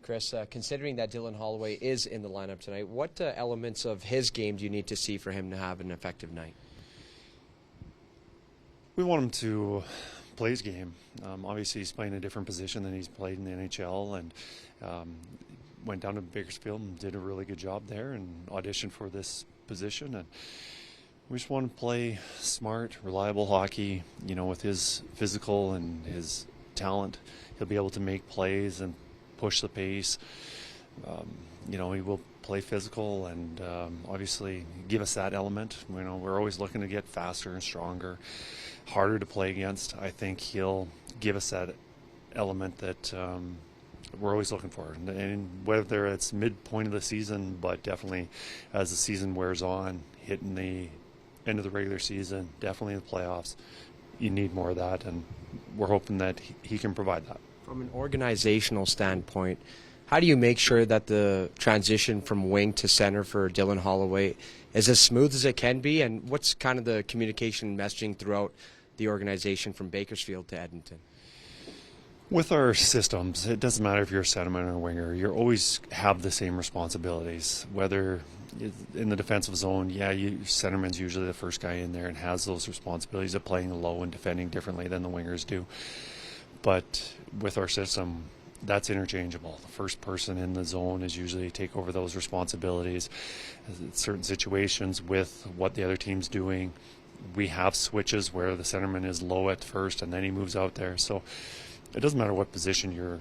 Kris, considering that Dylan Holloway is in the lineup tonight, what elements of his game do you need to see for him to have an effective night? We want him to play his game. Obviously, he's playing a different position than he's played in the NHL, and went down to Bakersfield and did a really good job there and auditioned for this position. And we just want to play smart, reliable hockey. You know, with his physical and his talent, he'll be able to make plays and push the pace. You know, he will play physical and obviously give us that element. You know, we're always looking to get faster and stronger, harder to play against. I think he'll give us that element that we're always looking for. And whether it's midpoint of the season, but definitely as the season wears on, hitting the end of the regular season, definitely in the playoffs, you need more of that, and we're hoping that he can provide that. From an organizational standpoint, how do you make sure that the transition from wing to center for Dylan Holloway is as smooth as it can be, and what's kind of the communication messaging throughout the organization from Bakersfield to Edmonton? With our systems, it doesn't matter if you're a centerman or a winger. You always have the same responsibilities. Whether in the defensive zone, centerman's usually the first guy in there and has those responsibilities of playing low and defending differently than the wingers do. But with our system, that's interchangeable. The first person in the zone is usually take over those responsibilities. In certain situations with what the other team's doing, we have switches where the centerman is low at first and then he moves out there. So it doesn't matter what position you're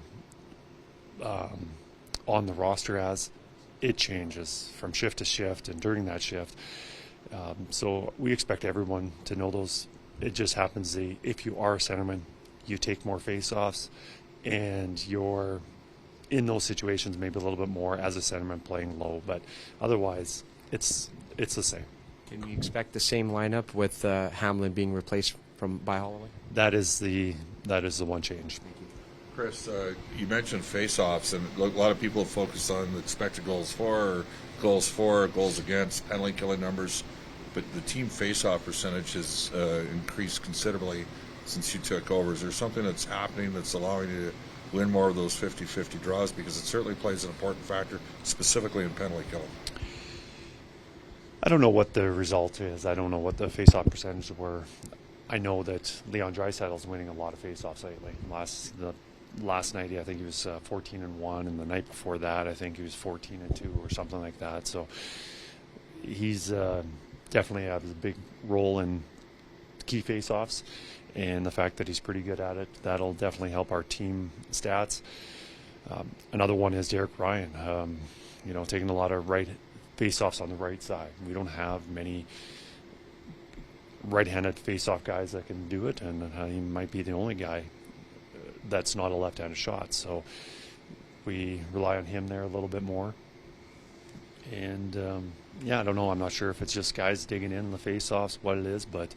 on the roster as, it changes from shift to shift and during that shift. So we expect everyone to know those. It just happens if you are a centerman, you take more face-offs, and you're in those situations maybe a little bit more as a centerman playing low. But otherwise, it's the same. Can we expect the same lineup with Hamlin being replaced by Holloway? That is the one change. Kris, you mentioned face-offs, and a lot of people focus on the expected goals for, goals against, penalty killing numbers, but the team face-off percentage has increased considerably since you took over. Is there something that's happening that's allowing you to win more of those 50-50 draws? Because it certainly plays an important factor, specifically in penalty killing. I don't know what the result is. I don't know what the face-off percentages were. I know that Leon Draisaitl's winning a lot of face-offs lately. Last night, I think he was 14-1, and the night before that, I think he was 14-2 or something like that. So he's definitely has a big role in key face-offs, and the fact that he's pretty good at it, that'll definitely help our team stats. Another one is Derek Ryan, taking a lot of face-offs on the right side. We don't have many right-handed face-off guys that can do it, and he might be the only guy that's not a left-handed shot. So we rely on him there a little bit more. And I don't know. I'm not sure if it's just guys digging in the face-offs, what it is, but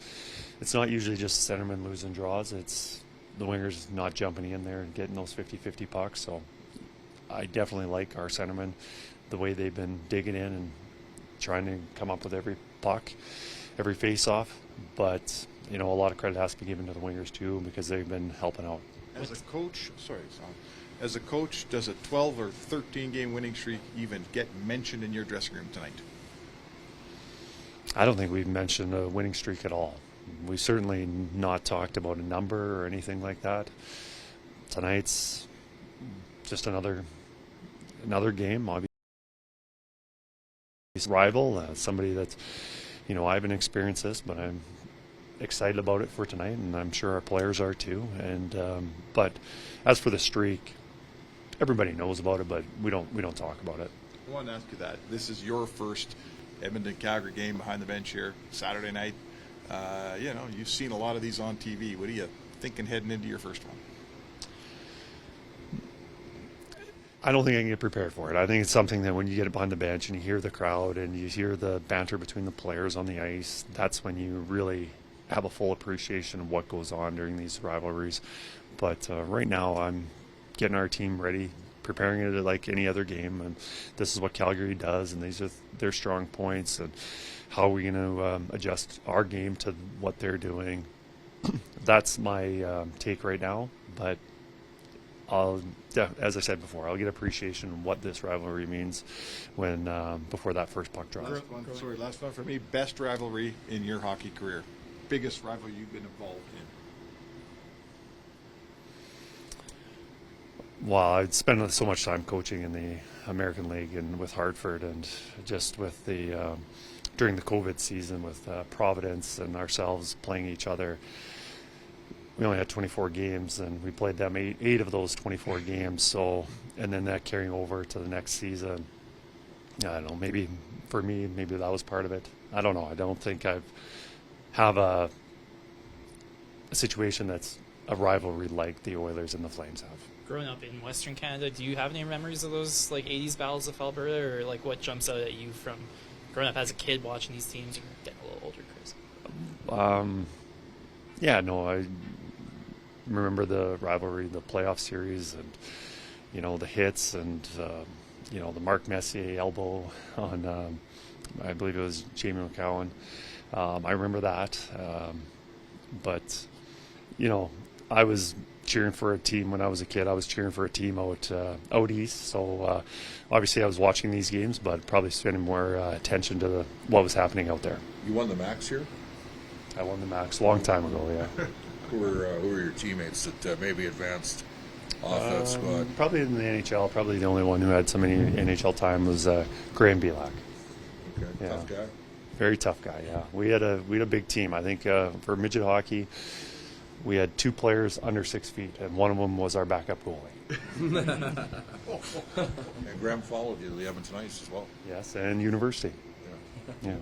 it's not usually just the centerman losing draws. It's the wingers not jumping in there and getting those 50-50 pucks. So I definitely like our centermen, the way they've been digging in and trying to come up with every puck, every face-off. But, a lot of credit has to be given to the wingers too, because they've been helping out. As a coach, does a 12 or 13 game winning streak even get mentioned in your dressing room tonight? I don't think we've mentioned a winning streak at all. We've certainly not talked about a number or anything like that. Tonight's just another game, obviously. Rival, somebody that, I haven't experienced this, but I'm excited about it for tonight, and I'm sure our players are too. And but as for the streak, everybody knows about it, but we don't talk about it. I want to ask you that. This is your first Edmonton Calgary game behind the bench here Saturday night. You've seen a lot of these on TV. What are you thinking heading into your first one? I don't think I can get prepared for it. I think it's something that when you get behind the bench and you hear the crowd and you hear the banter between the players on the ice, that's when you really have a full appreciation of what goes on during these rivalries. But right now I'm getting our team ready, preparing it like any other game, and this is what Calgary does, and these are their strong points, and how are we going to adjust our game to what they're doing. That's my take right now, but as I said before, I'll get appreciation of what this rivalry means when before that first puck drop. Last one for me. Best rivalry in your hockey career. Biggest rivalry you've been involved in. Well, I'd spent so much time coaching in the American League and with Hartford, and just with the during the COVID season with Providence and ourselves playing each other. We only had 24 games, and we played them eight of those 24 games. So, and then that carrying over to the next season. I don't know. Maybe for me, maybe that was part of it. I don't know. I don't think have a situation that's a rivalry like the Oilers and the Flames have. Growing up in Western Canada, do you have any memories of those like 80s battles of Alberta, or like what jumps out at you from growing up as a kid watching these teams or getting a little older, Kris? Yeah, no, I remember the rivalry, the playoff series, and the hits, and the Mark Messier elbow on I believe it was Jamie McCowan. I remember that, but I was cheering for a team when I was a kid. I was cheering for a team out east, so obviously I was watching these games, but probably spending more attention to what was happening out there. You won the Max here? I won the Max a long time ago, yeah. Who were your teammates that maybe advanced off that squad? Probably in the NHL, probably the only one who had so many NHL time was Graham Belak. Okay, Yeah. tough guy. Very tough guy, yeah. We had a big team. I think for midget hockey, we had 2 players under 6 feet, and one of them was our backup goalie. And Graham followed you to the Edmonton Ice as well. Yes, and university. Yeah. Yeah.